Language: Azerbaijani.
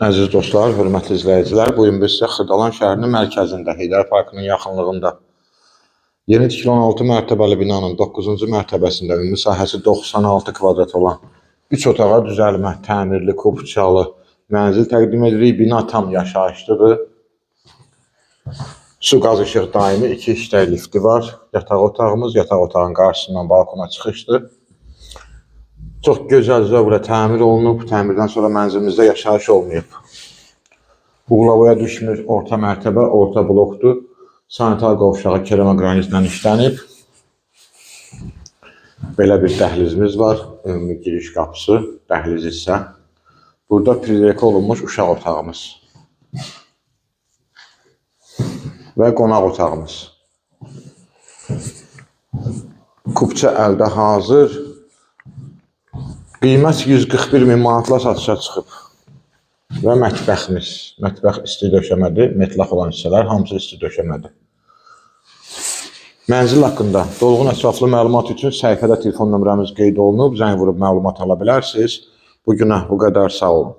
Əziz dostlar, hörmətli izləyicilər, bu gün biz sizə Xırdalan şəhərinin mərkəzində, Heydər Parkının yaxınlığında yeni tikili 16 mərtəbəli binanın 9-cu mərtəbəsində ümumi sahəsi 96 kvadrat olan 3 otağa düzəlmə, təmirli, kubçalı mənzil təqdim edirik. Bina tam yaşayışlıdır. Su, qaz, işıq daimi 2 işlək lifti var. Yataq otağımız, yataq otağın qarşısından balkona çıxışdır. Çox gözəl zövqlə təmir olunub. Təmirdən sonra mənzilimizdə yaşayış olmayıb. Uğlavaya düşmür, orta mərtəbə, orta blokdur. Sanitar qovşağı keramogranitlə işlənib. Belə bir dəhlizimiz var. Ümumi giriş qapısı, dəhliz isə. Burada prizreka olunmuş uşaq otağımız. Və qonaq otağımız. Kubça əldə hazır. Qiymət 141 min manatla satışa çıxıb. Və mətbəximiz. Mətbəx isti döşəmədir. Metlaq olan hissələr hamısı isti döşəmədir. Mənzil haqqında dolğun ətraflı məlumat üçün səhifədə telefon nömrəmiz qeyd olunub. Zəng vurub məlumat ala bilərsiniz. Bugünə bu qədər, sağ olun.